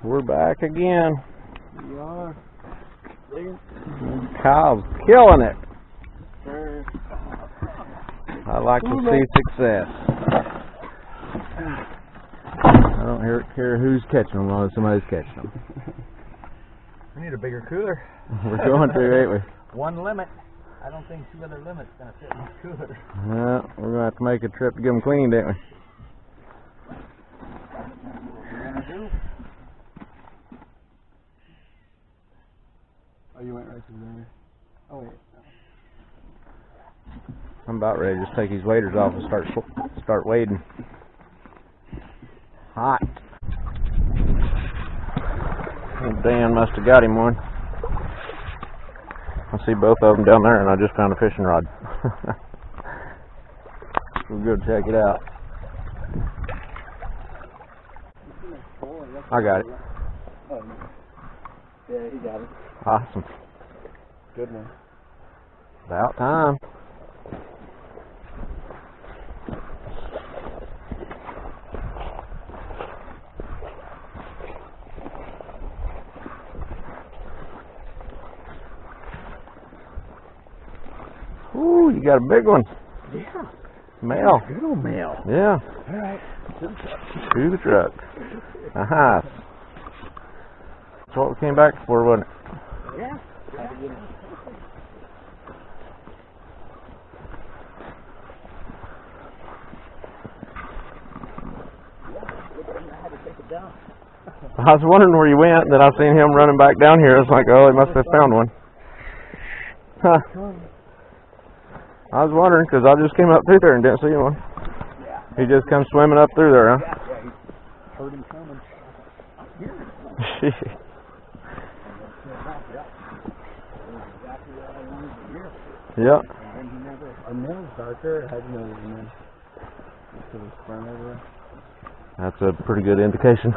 We're back again. We are. Kyle's killing it. I like to see success. I don't care who's catching them, although somebody's catching them. We need a bigger cooler. We're going to, ain't we? One limit. I don't think two other limits going to fit in this cooler. Well, we're going to have to make a trip to get them cleaned, ain't we? What we're going to do? Oh, you went right to there. Oh, wait. I'm about ready to just take these waders off and start wading. Hot. Well, Dan must have got him one. I see both of them down there, and I just found a fishing rod. We'll go check it out. I got it. Yeah, he got it. Awesome. Good one. About time. Ooh, you got a big one. Yeah. Male. Good old male. Yeah. All right. To the truck. Nice. That's what we came back for, wasn't it? Yeah. I was wondering where you went, and then I seen him running back down here. I was like, oh, he must have found one. Huh. I was wondering, because I just came up through there and didn't see one. Yeah. He just come swimming up through there, huh? Yeah, he heard him coming. Yep. And he never, our mill's darker, I didn't know it was in. So it was sprung everywhere. That's a pretty good indication.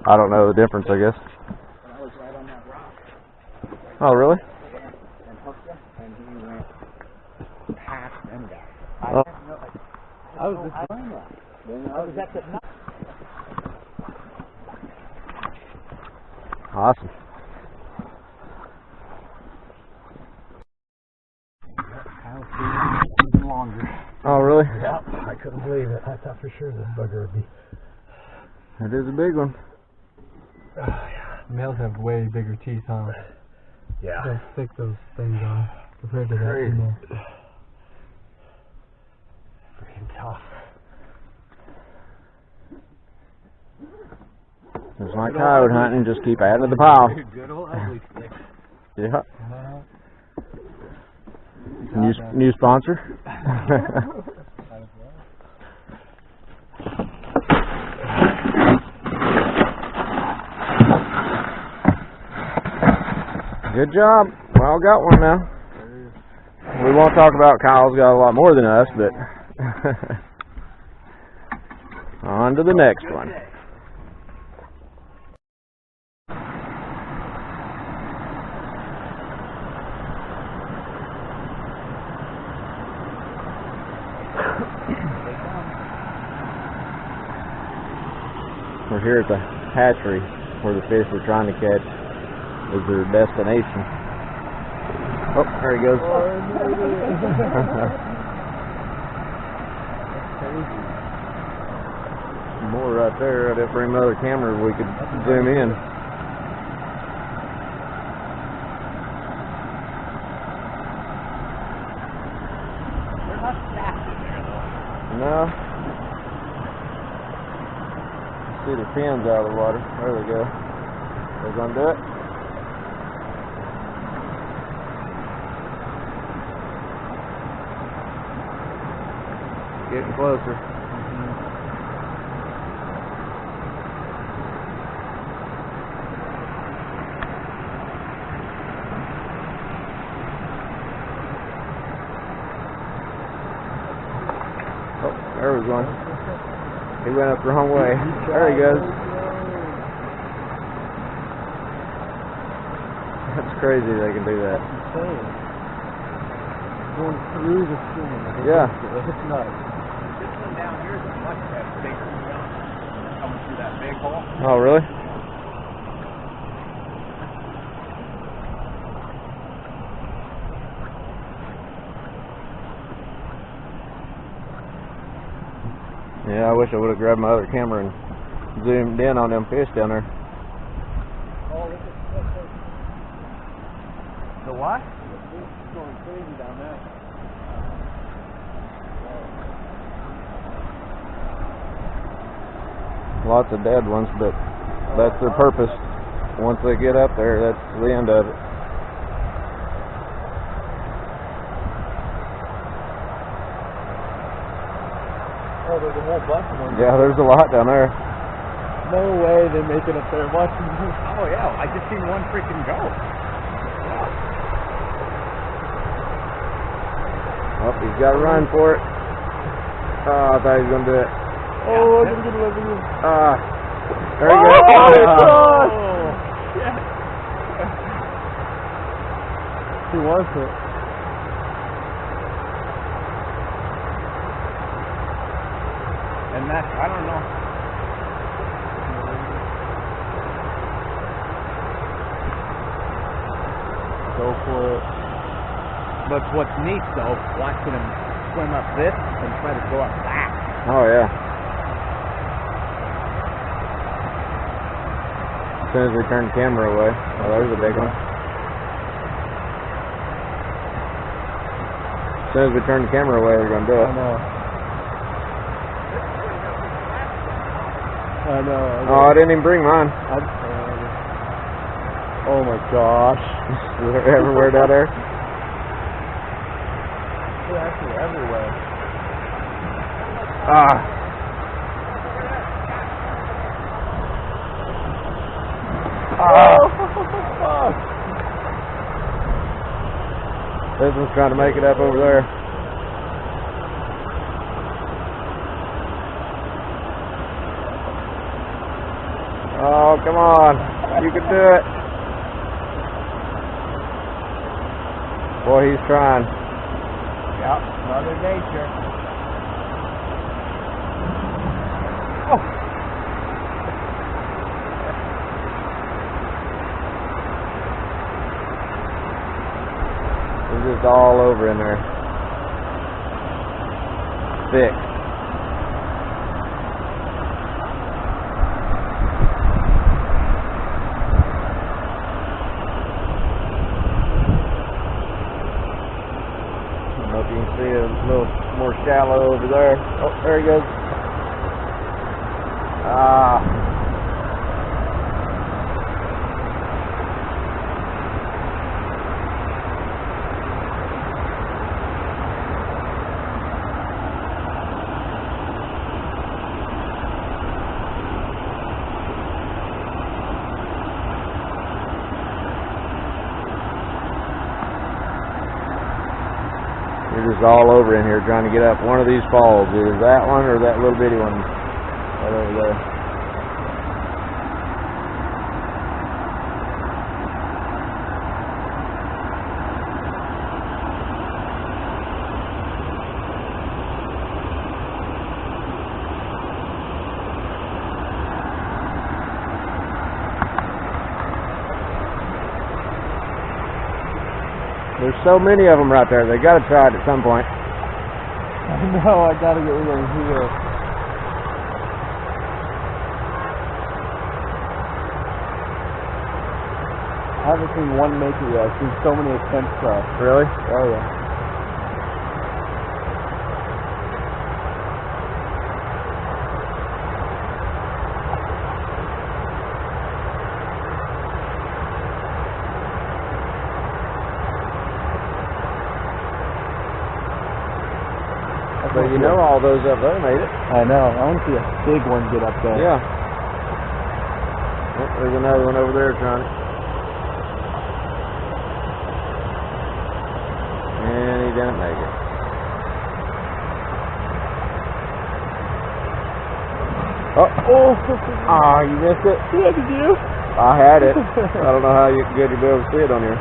I don't know the difference, I guess. And I was right on that rock. Oh, really? And hooked him, and he went past them guys. Oh. I was just blind rock. I was at the nut. Awesome. Even longer. Oh, really? Yeah, I couldn't believe it. I thought for sure this bugger would be. That is a big one. Males have way bigger teeth, huh? Yeah. How thick those things are compared to that Crazy. female. Freaking tough. Just like coyote hunting, just keep adding to the pile. Good old ugly stick. Yeah. New sponsor. Good job. Well, got one now. We won't talk about Kyle's got a lot more than us, but on to the next one. We're here at the hatchery where the fish we're trying to catch is their destination. Oh, there he goes. More right there. I'd have to bring another camera we could zoom in. They're not stacked in there, though. No. See the fins out of the water. There they go. They're gonna do it. Getting closer. Oh, there was one. He went up the wrong way. There he goes. That's crazy they can do that. Going through the skin. Yeah. It's nuts. This one down here is a much bigger. Coming through that big hole. Oh, really? Yeah, I wish I would have grabbed my other camera and zoomed in on them fish down there. Oh, look at The what? the fish going crazy down there. Lots of dead ones, but that's their purpose. Once they get up there, that's the end of it. Oh, there's a whole bunch of them. Yeah, there's a lot down there. No way they make it up there. Watching them. Oh yeah, I just seen one freaking go. Oh, he's got to run for it. Oh, I thought he was going to do it. Oh, look at him, look at him. There you go. God! He wants it. And that, I don't know. Go for it. But what's neat though, watching him swim up this and try to go up that. Oh, yeah. As soon as we turn the camera away. Oh, there's a big one. As soon as we turn the camera away, they're going to do it. I know. Oh, I didn't even bring mine. Oh my gosh. They're everywhere down there. They're actually everywhere. Oh! This one's trying to make it up over there. Oh, come on. You can do it. Boy, he's trying. Yep, Mother Nature. It's just all over in there. Thick. I don't know if you can see it a little more shallow over there. Oh, there he goes. They're just all over in here trying to get up one of these falls, either that one or that little bitty one right over there. There's so many of them right there. They got to try it at some point. I know, I gotta get rid of them here. I haven't seen one make it yet. I've seen so many attempts try. Really? Oh yeah. But you know all those up there made it. I know. I want to see a big one get up there. Yeah. Oh, there's another one over there trying it. And he didn't make it. Oh, you missed it? Yeah, did you? I had it. I don't know how good you'll be able to see it on here.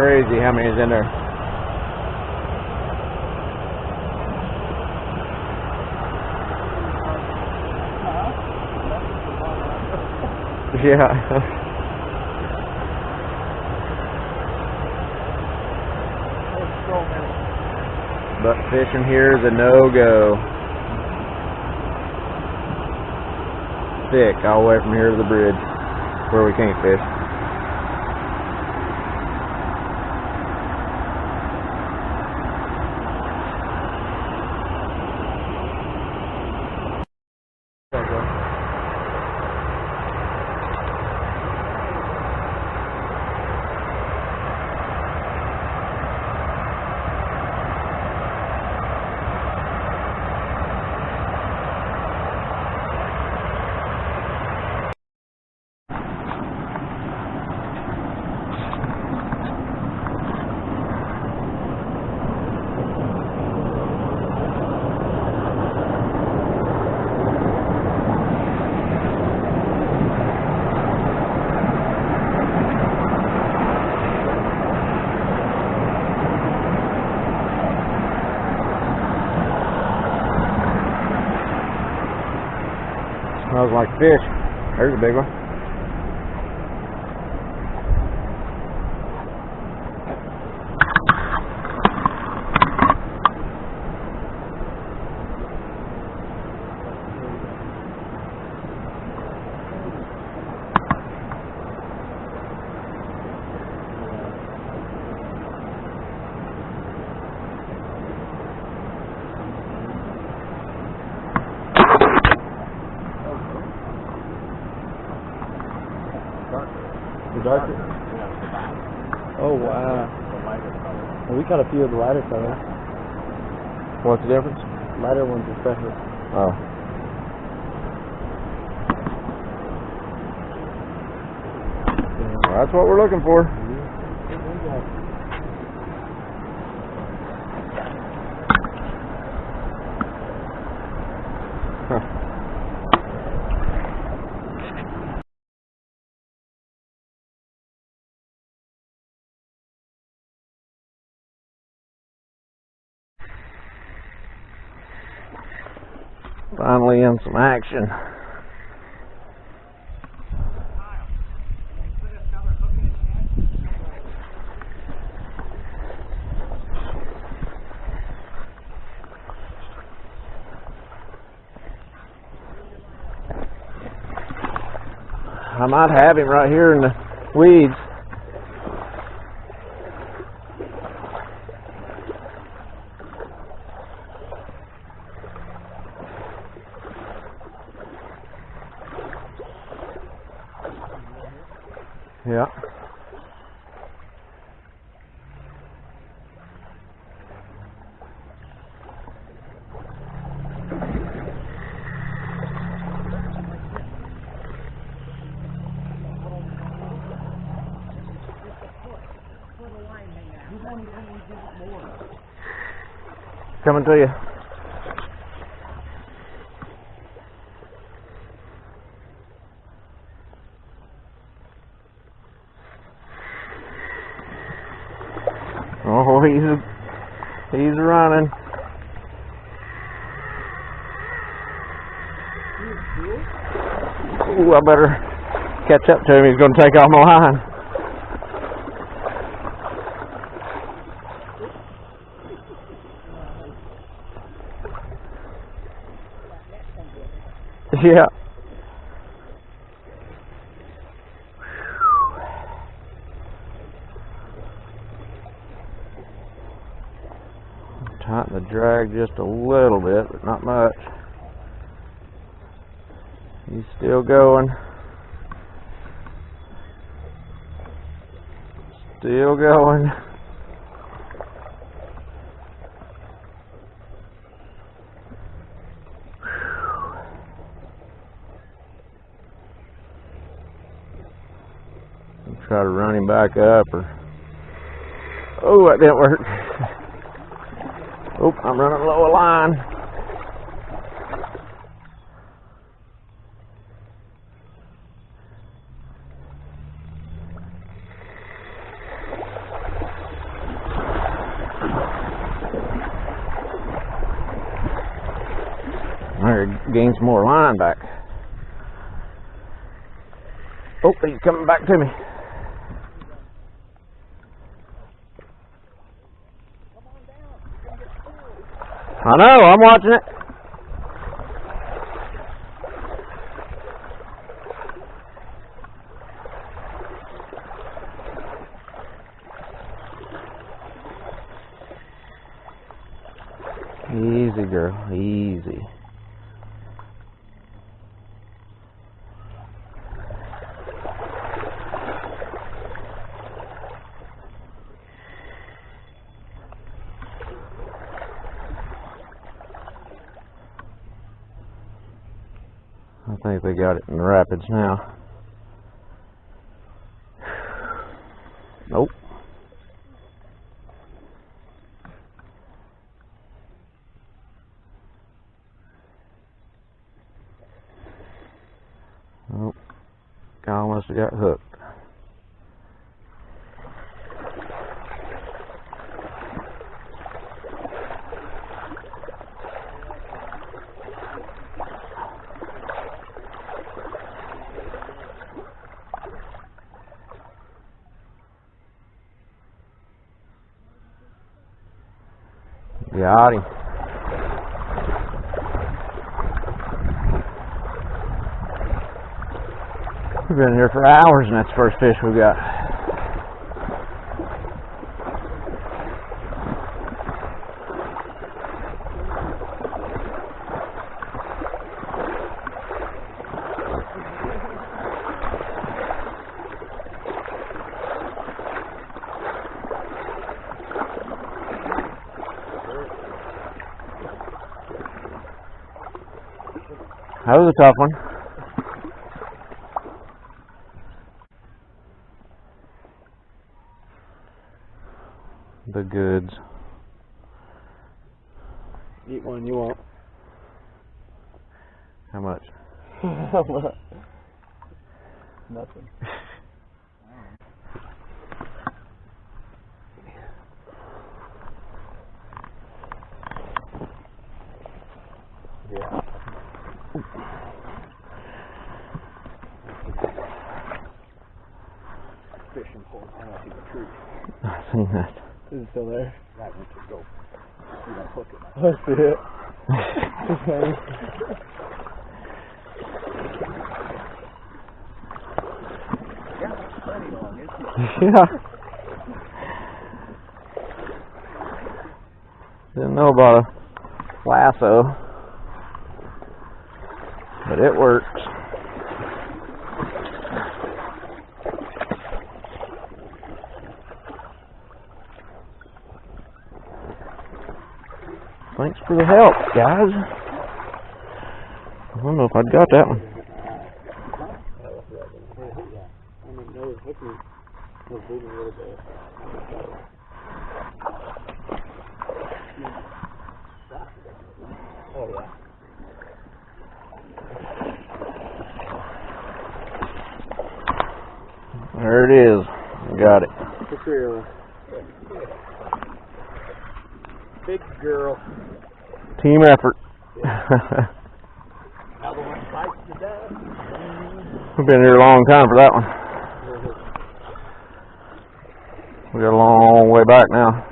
crazy how many is in there. Yeah. But fishing here is a no-go. Thick all the way from here to the bridge where we can't fish. Smells like fish. There's a big one. The darker? Oh wow. Well, we caught a few of the lighter colors. What's the difference? Lighter ones are special. Oh. Well, that's what we're looking for. Finally in some action. I might have him right here in the weeds. Yeah. Coming to you. Oh, he's running. Ooh, I better catch up to him. He's going to take off my line. Yeah. Tighten the drag just a little bit, but not much. He's still going. Still going. I'll try to run him back up, or oh, that didn't work. Oh, I'm running low a line. gain some more line back. Oh, he's coming back to me. I know, I'm watching it. Easy, girl, easy. I think we got it in the rapids now. Nope. Nope. Guy almost got hooked. Got him. We've been here for hours and that's the first fish we got. That was a tough one. The goods. Eat one you want. How much? Nothing. Yeah. Fishing pole down to the tree. I've seen that. Is it still there? That one should go. See that hook in that. I see it. Yeah, plenty long, isn't it? Yeah. Didn't know about a lasso, but it works. Thanks for the help, guys. I don't know if I'd got that one. I mean, no, hook me was moving a little bit. Oh, yeah. There it is. Got it. For sure. Big girl. Team effort. Another one bites the dust. We've been here a long time for that one. We got a long way back now.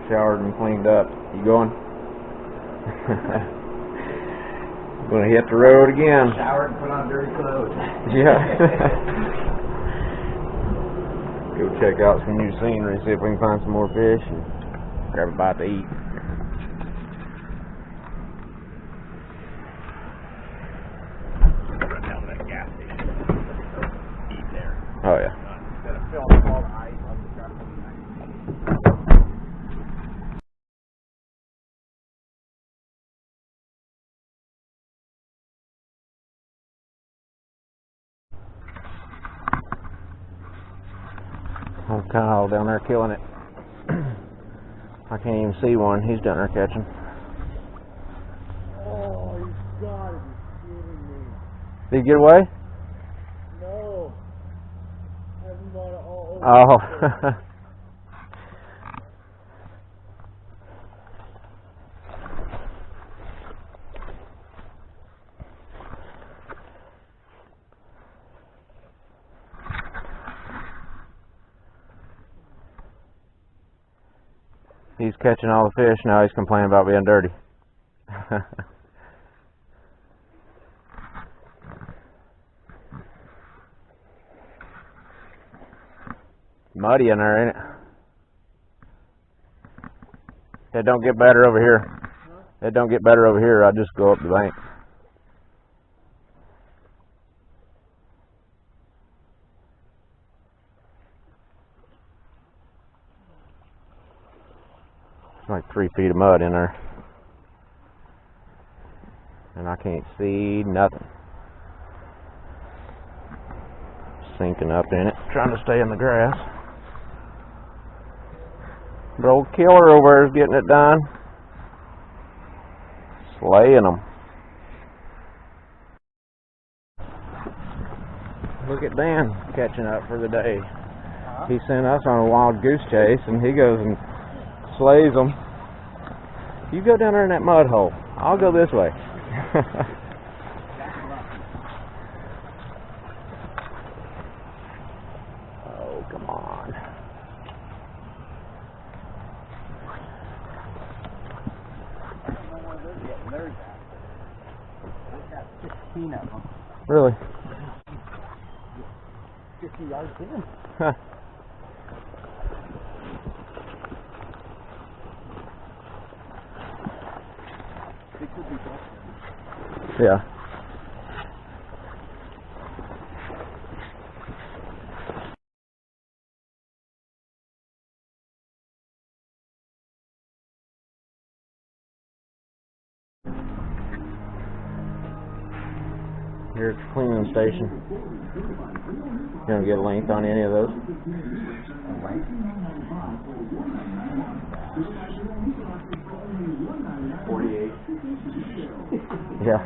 Showered and cleaned up. You going? Gonna hit the road again. Showered and put on dirty clothes. Yeah. Go check out some new scenery, see if we can find some more fish and grab a bite to eat. Run down to that gas station. Eat there. Oh yeah. Instead of filling all the ice, I'll just grab some ice. Old Kyle down there killing it. I can't even see one. He's down there catching. Oh, you gotta be kidding me. Did he get away? No. I haven't bought it all Oh. He's catching all the fish, now he's complaining about being dirty. Muddy in there, ain't it? It don't get better over here. It don't get better over here, I just go up the bank. Like 3 feet of mud in there, and I can't see nothing. Sinking up in it, trying to stay in the grass. The old killer over there is getting it done, slaying them. Look at Dan catching up for the day. He sent us on a wild goose chase, and he goes and slays them. You go down there in that mud hole. I'll go this way. Oh, come on. I've got 16 of them. Really? 50 yards in. Huh. Yeah. Here's the cleaning station. You gonna get a length on any of those? Yeah.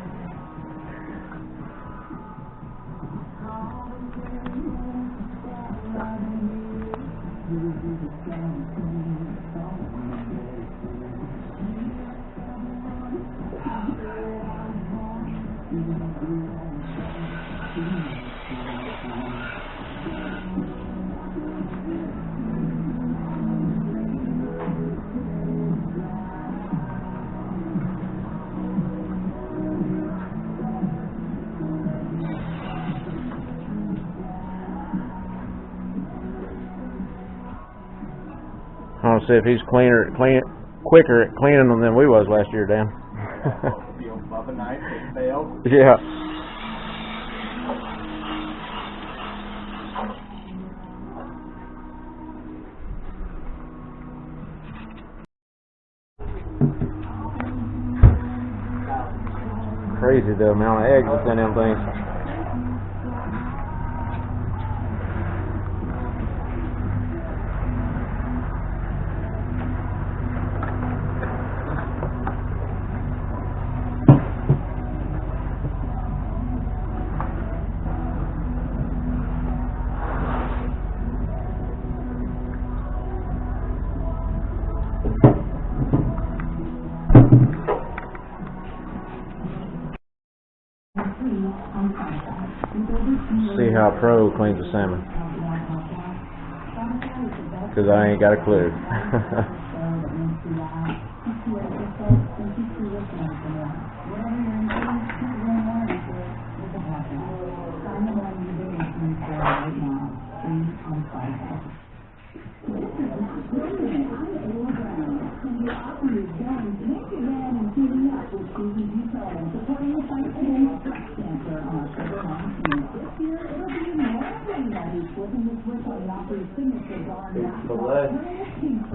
I want to see if he's quicker at cleaning them than we was last year, Dan. Yeah. Crazy the amount of eggs that's in them things. See how Pro cleans the salmon, because I ain't got a clue.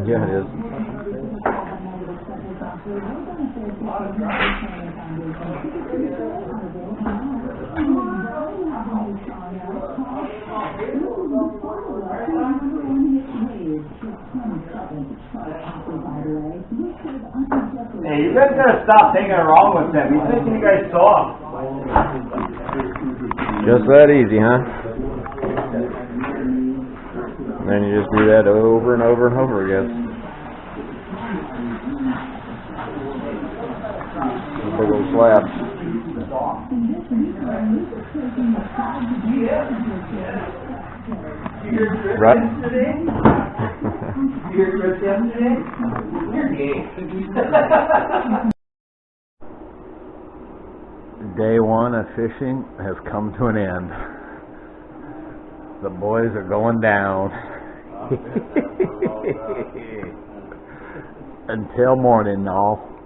Yeah, it is. Hey, you guys gotta stop taking it wrong with him. He's thinking you guys saw him. Just that easy, huh? then you just do that over and over and over again. Big old slabs. Right? You hear Chris yesterday? You're gay. Day one of fishing has come to an end. The boys are going down. Until morning, now.